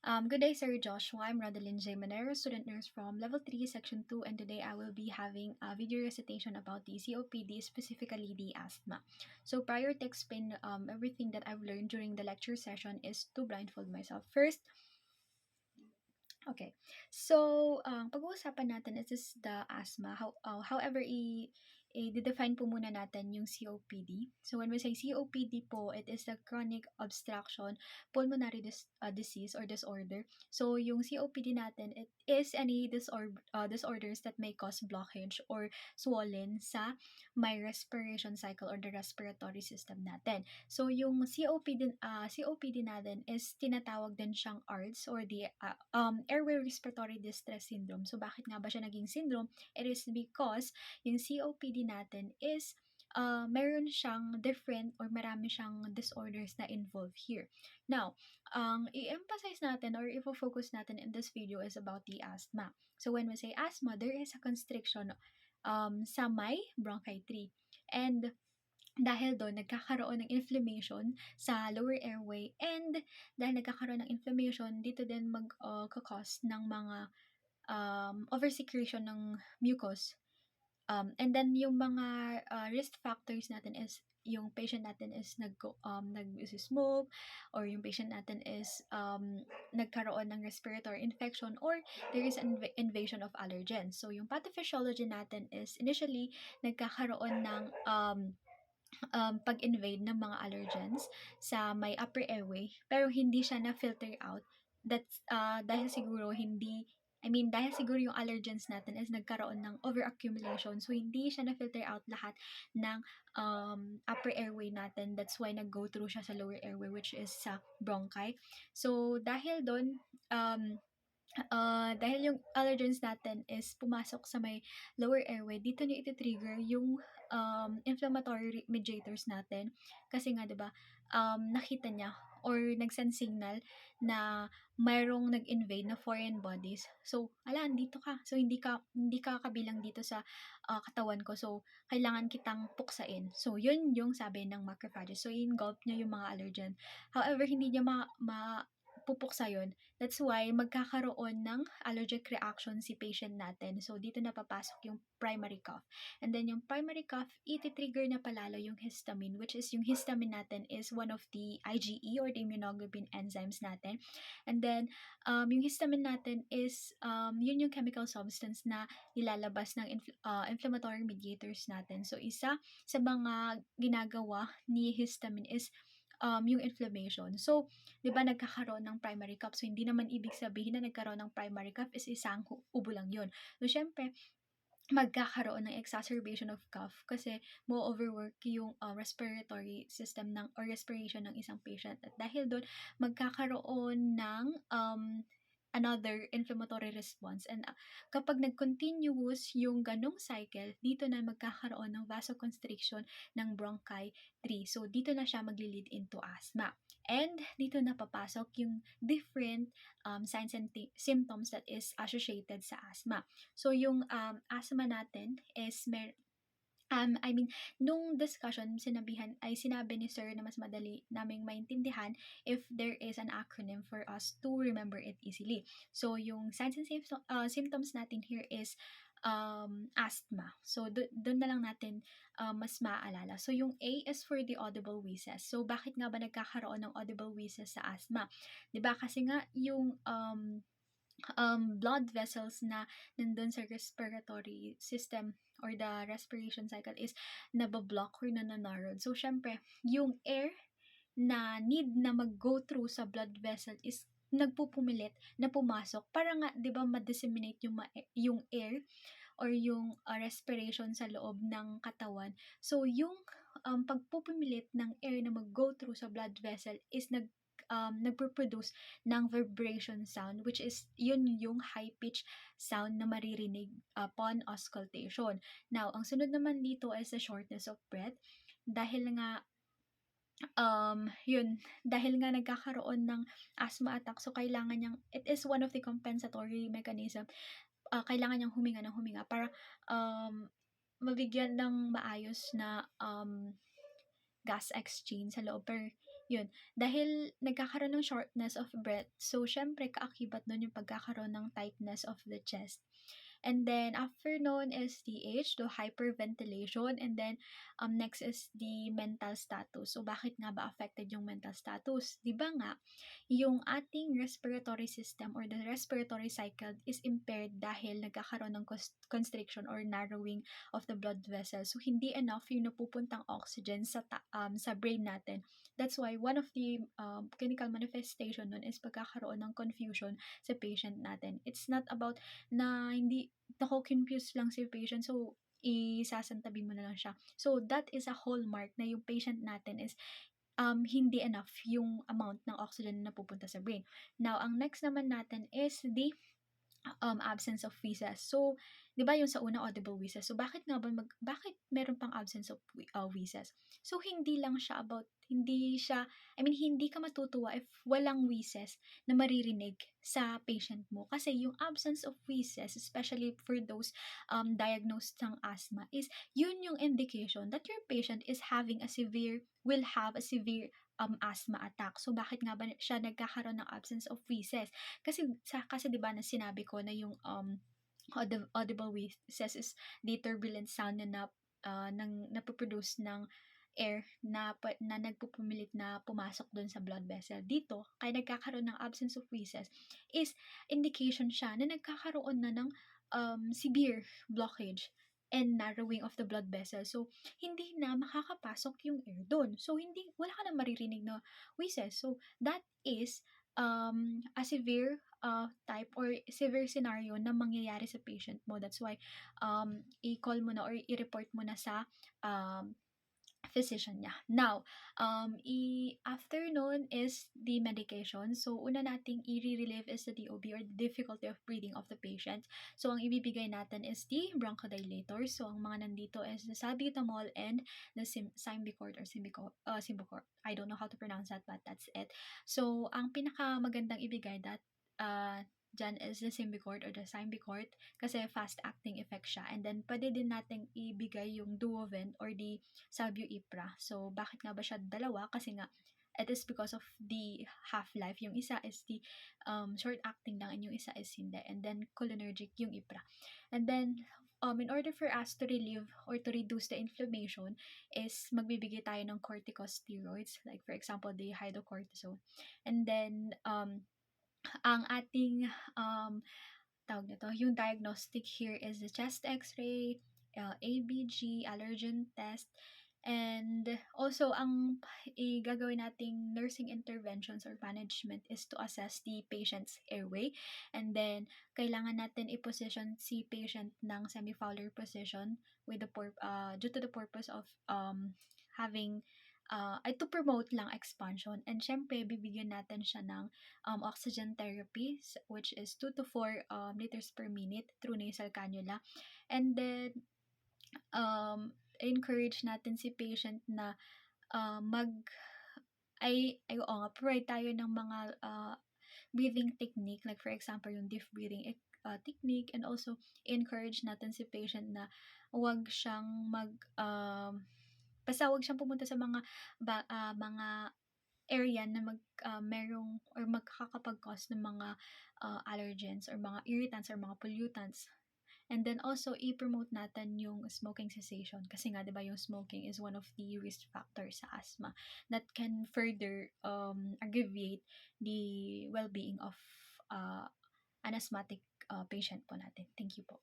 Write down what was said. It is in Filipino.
Good day, Sir Joshua. I'm Rodeline J. Manero, student nurse from Level 3, Section 2, and today I will be having a video recitation about the COPD, specifically the asthma. So prior to explain everything that I've learned during the lecture session is to blindfold myself. First, okay. So, pag-uusapan natin is the asthma. However, i-define po muna natin yung COPD. So, when we say COPD po, it is a chronic obstruction pulmonary disease or disorder. So, yung COPD natin, it is any disorders that may cause blockage or swollen sa my respiration cycle or the respiratory system natin. So, yung COPD natin is tinatawag din siyang ARDS or the airway respiratory distress syndrome. So, bakit nga ba siya naging syndrome? It is because yung COPD natin is meron siyang different or marami siyang disorders na involved here. Now, ang i-emphasize natin or i-focus natin in this video is about the asthma. So, when we say asthma, there is a constriction sa may bronchi. And dahil doon, nagkakaroon ng inflammation sa lower airway and dahil nagkakaroon ng inflammation, dito din mag-cause ng mga oversecretion ng mucus. And then yung mga risk factors natin is yung patient natin is nag-smoke or yung patient natin is nagkaroon ng respiratory infection or there is an invasion of allergens. So yung pathophysiology natin is initially nagkakaroon ng pag-invade ng mga allergens sa may upper airway pero hindi siya na-filter out. That's dahil siguro dahil siguro yung allergens natin is nagkaroon ng overaccumulation. So, hindi siya na-filter out lahat ng upper airway natin. That's why nag-go through siya sa lower airway, which is sa bronchi. So, dahil doon, dahil yung allergens natin is pumasok sa may lower airway, dito niya iti-trigger yung inflammatory mediators natin. Kasi nga, 'di ba, nakita niya or nag-send signal na mayroong nag-invade na foreign bodies. So, dito ka. So, hindi ka kabilang dito sa katawan ko. So, kailangan kitang puksain. So, yun yung sabi ng macrophages. So, engulf niya yung mga allergen. However, hindi niya pupuksa yun. That's why magkakaroon ng allergic reaction si patient natin. So, dito na papasok yung primary cough. And then, yung primary cough, iti-trigger na palalo yung histamine, which is yung histamine natin is one of the IgE or the immunoglobulin enzymes natin. And then, yung histamine natin is, yun yung chemical substance na nilalabas ng inflammatory mediators natin. So, isa sa mga ginagawa ni histamine is yung inflammation. So, 'di ba nagkakaroon ng primary cough. So, hindi naman ibig sabihin na nagkaroon ng primary cough is isang ubo lang yun. So, syempre, magkakaroon ng exacerbation of cough kasi mo-overwork yung respiratory system or respiration ng isang patient. At dahil doon, magkakaroon ng another inflammatory response. And kapag nag-continuous yung ganong cycle, dito na magkakaroon ng vasoconstriction ng bronchi 3. So, dito na siya magli-lead into asthma. And dito na papasok yung different signs and symptoms that is associated sa asthma. So, yung asthma natin is nung discussion, sinabi ni Sir na mas madali naming maintindihan if there is an acronym for us to remember it easily. So, yung signs and symptoms natin here is asthma. So, doon na lang natin mas maaalala. So, yung A is for the audible wheezes. So, bakit nga ba nagkakaroon ng audible wheezes sa asthma? 'Di ba kasi nga yung blood vessels na nandun sa respiratory system or the respiration cycle is nabablock or nananarrowed. So, syempre, yung air na need na mag-go through sa blood vessel is nagpupumilit na pumasok para nga, di ba, ma-disseminate yung air or yung respiration sa loob ng katawan. So, yung pagpupumilit ng air na mag-go through sa blood vessel is nagpo-produce ng vibration sound, which is yun yung high pitch sound na maririnig upon auscultation. Now, ang sunod naman dito is the shortness of breath. Dahil nga dahil nga nagkakaroon ng asthma attack, so kailangan niyang, it is one of the compensatory mechanism, kailangan niyang huminga ng huminga para mabigyan ng maayos na gas exchange sa loob. Yun, dahil nagkakaroon ng shortness of breath, so siyempre kaakibat nun yung pagkakaroon ng tightness of the chest. And then after nun is the age, the hyperventilation, and then next is the mental status. So bakit nga ba affected yung mental status? 'Di ba nga yung ating respiratory system or the respiratory cycle is impaired dahil nagkakaroon ng constriction or narrowing of the blood vessels. So hindi enough yung napupuntang oxygen sa brain natin. That's why one of the clinical manifestation nun is pagkakaroon ng confusion sa patient natin. It's not about na hindi nako-confuse lang si patient, so isasantabi mo na lang siya. So that is a hallmark na yung patient natin is hindi enough yung amount ng oxygen na napupunta sa brain. Now, ang next naman natin is the absence of wheezes. So, 'di ba yung sa una audible wheezes? So, bakit meron pang absence of wheezes? So, hindi ka matutuwa if walang wheezes na maririnig sa patient mo. Kasi yung absence of wheezes, especially for those diagnosed ng asthma, is yun yung indication that your patient will have a severe asthma attack. So, bakit nga ba siya nagkakaroon ng absence of wheezes? Kasi 'di ba na sinabi ko na yung audible wheezes is the turbulent sound na napoproduce ng air na nagpupumilit na pumasok doon sa blood vessel. Dito, kaya nagkakaroon ng absence of wheezes is indication siya na nagkakaroon na ng severe blockage and narrowing of the blood vessel. So, hindi na makakapasok yung air doon. So, wala ka na maririnig na wheezes. So, that is a severe type or severe scenario na mangyayari sa patient mo. That's why i-call mo na or i-report mo na sa um, physician niya. Now, after nun is the medication. So, una nating i-relieve is the DOB or the difficulty of breathing of the patient. So, ang ibibigay natin is the bronchodilator. So, ang mga nandito is the salbutamol and the Symbicort or Symbicort. I don't know how to pronounce that, but that's it. So, ang pinakamagandang ibigay dyan is the Symbicort or the Symbicort kasi fast-acting effect siya. And then, pwede din nating ibigay yung Duovent or the Salbu-Ipra. So, bakit nga ba siya dalawa? Kasi nga, it is because of the half-life. Yung isa is the short-acting lang and yung isa is hindi. And then, cholinergic yung Ipra. And then, in order for us to relieve or to reduce the inflammation is magbibigay tayo ng corticosteroids. Like, for example, the hydrocortisone. And then, ang ating tawag nito, yung diagnostic here is the chest x-ray, ABG, allergen test, and also ang gagawin nating nursing interventions or management is to assess the patient's airway, and then kailangan natin i-position si patient ng semi-Fowler position due to the purpose of having ay to promote lang expansion, and syempre bibigyan natin siya ng oxygen therapy which is 2 to 4 liters per minute through nasal cannula. And then encourage natin si patient na mag oo nga, provide tayo ng mga breathing technique, like for example yung deep breathing technique, and also encourage natin si patient na wag siyang basta wag siyang pumunta sa mga area na merong or magkakapag-cause ng mga allergens or mga irritants or mga pollutants. And then also, i-promote natin yung smoking cessation. Kasi nga, di ba, yung smoking is one of the risk factors sa asthma that can further aggravate the well-being of an asthmatic patient po natin. Thank you po.